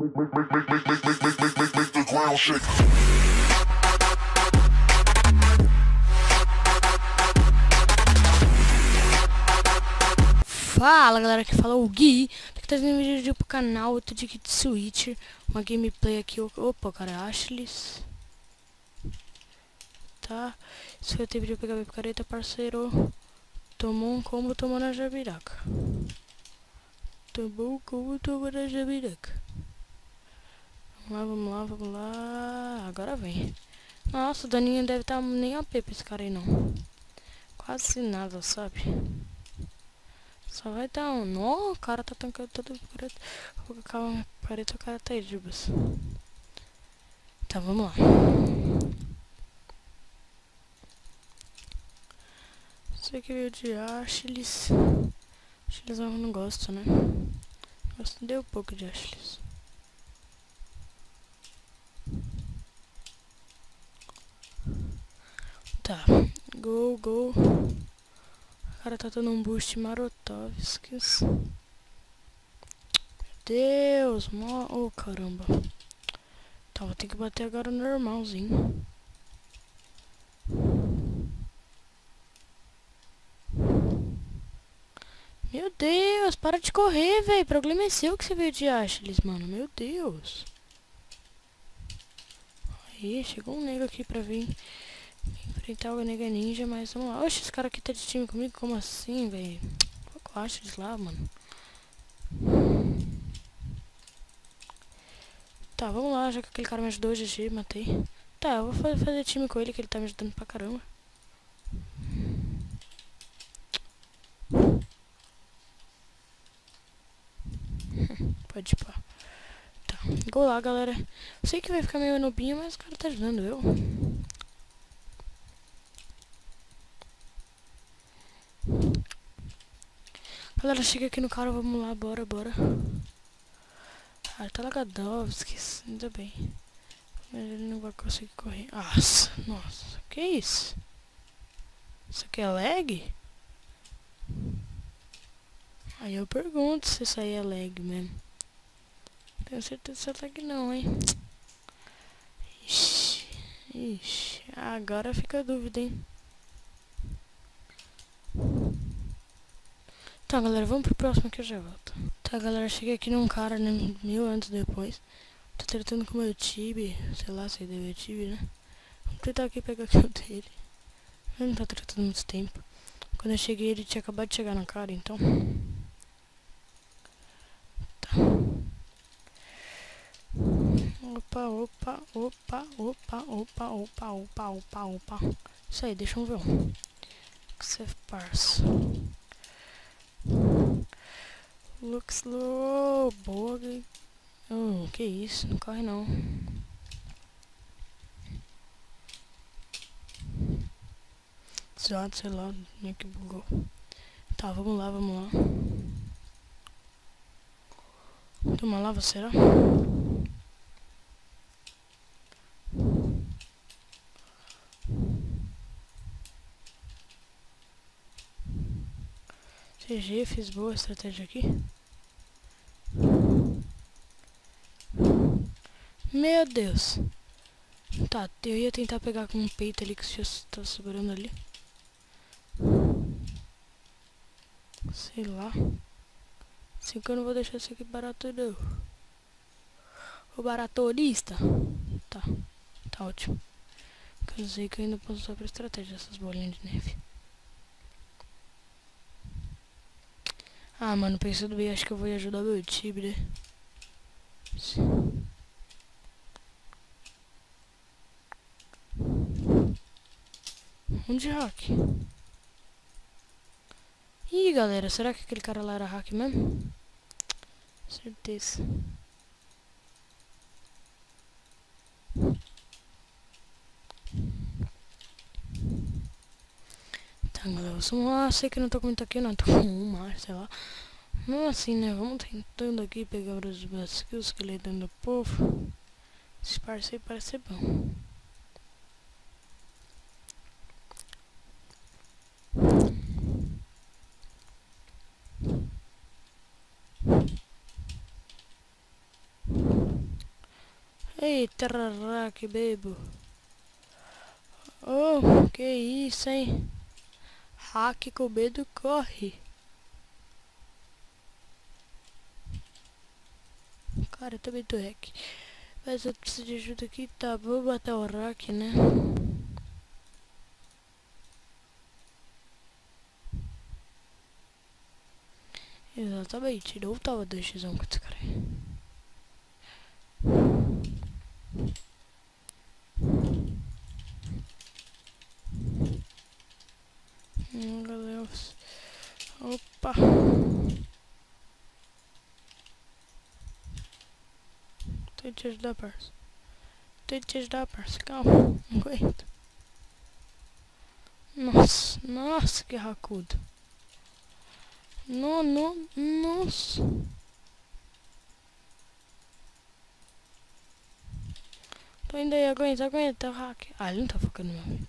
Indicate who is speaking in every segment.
Speaker 1: Make the ground shake.
Speaker 2: Fala galera, aqui fala o Gui. Tô aqui trazendo um vídeo pro canal, outro de Kid Switch. Uma gameplay aqui. Opa, cara, Ashley's. Tá, se eu ter vídeo pegar minha picareta, parceiro. Tomou um combo, tomou na jabiraca. Tomou um combo, tomou na jabiraca. Vamos lá, vamos lá. Agora vem. Nossa, o daninho deve estar nem AP pra esse cara aí, não. Quase nada, sabe? Só vai dar um. Nó, o cara tá tancando toda a picareta. Vou colocar uma picareta, o cara tá aí, Jibas. Tá, vamos lá. Isso aqui veio de Ashley's. Ashley's eu não gosto, né? Gosto de um pouco de Ashley's. Tá, gol. O cara tá dando um boost Marotovskis. Meu Deus, oh caramba. Tá, vou ter que bater agora normalzinho. Meu Deus, para de correr, velho. Problema é seu que você veio de Ashley's, mano. Meu Deus. Aí, chegou um nego aqui pra vir enfrentar o nega ninja, mas vamos lá. Oxe, esse cara aqui tá de time comigo? Como assim, velho? Qual que eu acho de lá, mano? Tá, vamos lá, já que aquele cara me ajudou, GG, matei. Tá, eu vou fazer time com ele, que ele tá me ajudando pra caramba. Pode ir pá. Tá, gol lá, galera. Sei que vai ficar meio nubinho, mas o cara tá ajudando eu. Galera, chega aqui no cara, vamos lá, bora. Ah, tá Lagadovskis, ainda bem. Mas ele não vai conseguir correr. Nossa, que isso? Isso aqui é lag? Aí eu pergunto se isso aí é lag mesmo. Tenho certeza que é lag não, hein? Ixi, agora fica a dúvida, hein? Tá, galera, vamos pro próximo que eu já volto. Tá, galera, cheguei aqui num cara, né, 1000 anos depois. Tô tratando com o meu Tibi, sei lá se ele deve Tibi, né? Vamos tentar aqui pegar aqui o dele. Ele não tá tratando muito tempo. Quando eu cheguei, ele tinha acabado de chegar na cara, então. Tá. Opa. Isso aí, deixa eu ver um. Save parse. Look slow, boa. Que isso, não corre não. Exato, sei lá, meio que bugou. Tá, vamos lá. Tem uma lava, será? GG, fiz boa estratégia aqui. Meu Deus. Tá, eu ia tentar pegar com um peito ali que você tá segurando ali. Sei lá. Assim que eu não vou deixar isso aqui barato não. O baratorista. Tá ótimo. Quer dizer que eu ainda posso usar pra estratégia essas bolinhas de neve. Ah, mano, pensando bem, acho que eu vou ajudar meu time, né? Onde hack? Ih, galera, será que aquele cara lá era hack mesmo? Certeza. Tá, galera, vamos lá. Sei que não tô com muito aqui, não. Tô com uma, sei lá. Não assim, né? Vamos tentando aqui pegar os skills que ele é dentro do povo. Esse parceiro parece ser bom. Eita, rará, que bebo. Oh, que isso, hein? Hack com o medo corre. Cara, eu também tô hack. Mas eu preciso de ajuda aqui, tá? Vou matar o hack, né? Exatamente, não tava 2x1 com esse cara aí. Galera. Opa. Tente te ajudar, parça. Tente te ajudar, parça. Calma, não aguento. Nossa, nossa, que racudo. Nossa. Tô indo aí, aguenta, hack. Ah, ele não tá focando no meu.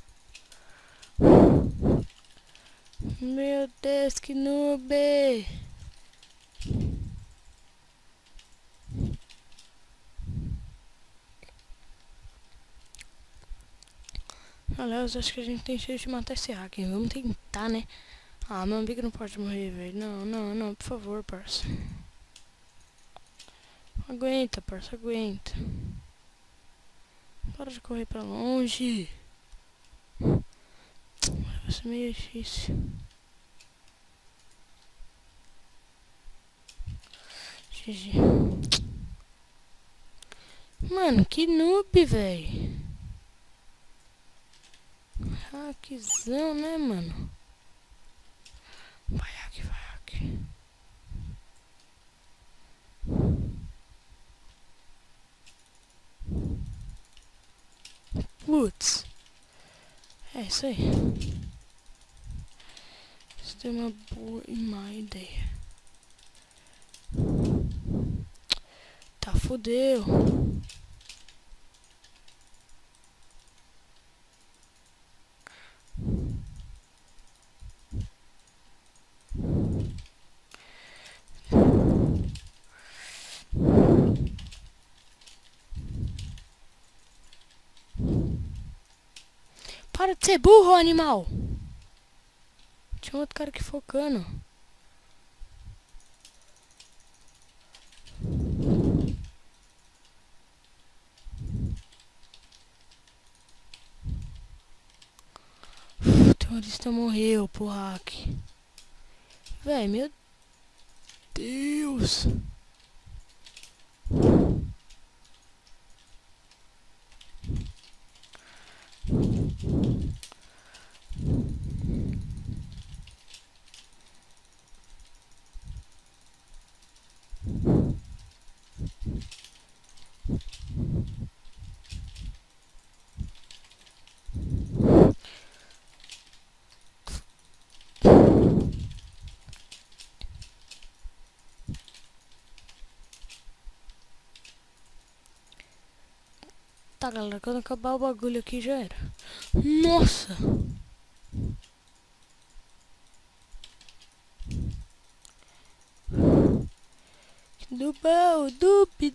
Speaker 2: Meu Deus, que noob. Aliás, acho que a gente tem chance de matar esse hack, hein? Vamos tentar, né? Ah, meu amigo não pode morrer, velho. Não, por favor, parça. Aguenta, parça, aguenta. Para de correr pra longe. Vai ser meio difícil. GG. Mano, que noob, velho. Hackzão, né, mano? Vai, hack, vai, hack. Putz. É isso aí. Isso tem uma boa e má ideia. Tá, fodeu. Para de ser burro, animal! Tinha outro cara aqui focando. O terrorista morreu pro hack. Véi, meu Deus. Tá, galera, quando acabar o bagulho aqui já era. Nossa! Dubão, dupe.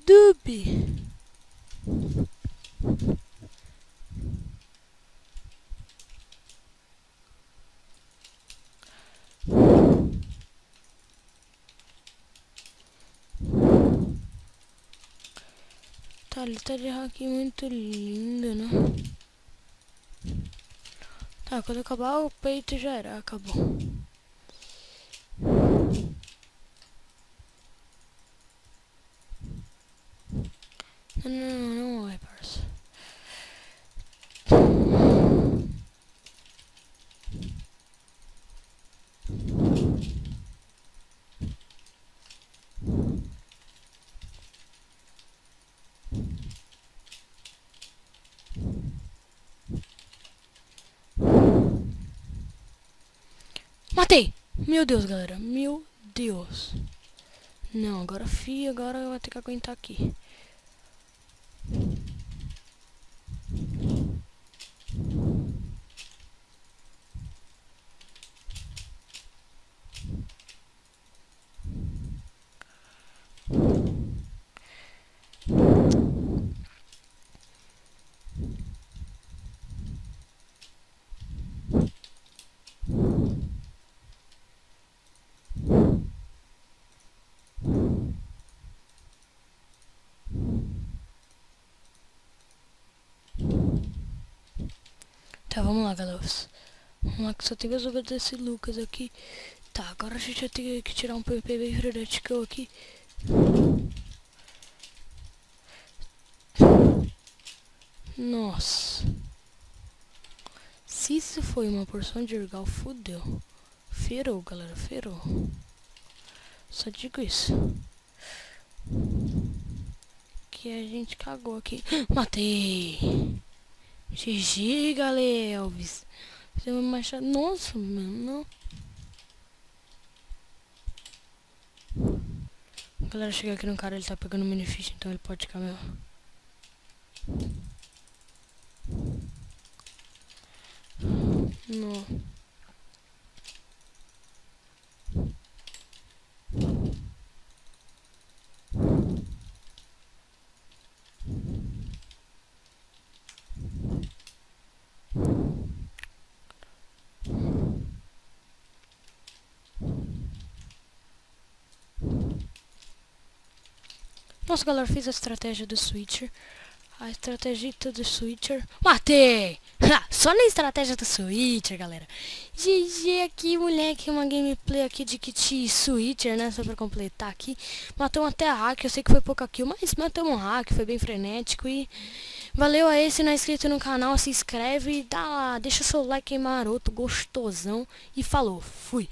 Speaker 2: Tá, ele tá de hack muito lindo, né? Tá, quando acabar o peito já era, acabou. Não é, parça. Matei! Meu Deus, galera. Meu Deus. Não, agora agora eu vou ter que aguentar aqui. Tá, vamos lá, galera. Vamos lá que só tem que resolver desse Lucas aqui. Tá, agora a gente vai ter que tirar um PP bem frenético aqui. Nossa. Se isso foi uma porção de Urgal, fudeu. Ferou, galera, ferou. Só digo isso. Que a gente cagou aqui. Matei! GG, galera, Elvis. Fizemos uma machado. Nossa, mano. Galera, chega aqui no cara, ele tá pegando minifish, então ele pode ficar meu. Não. Nossa, galera, fiz a estratégia do Switcher. A estratégia do Switcher. Matei! Ha, só na estratégia do Switcher, galera. GG aqui, moleque. Uma gameplay aqui de kit Switcher, né? Só pra completar aqui. Matamos até a hack. Eu sei que foi pouca kill, mas matamos um hack. Foi bem frenético. E valeu aí. Se não é inscrito no canal, se inscreve. E dá lá. Deixa seu like maroto, gostosão. E falou. Fui.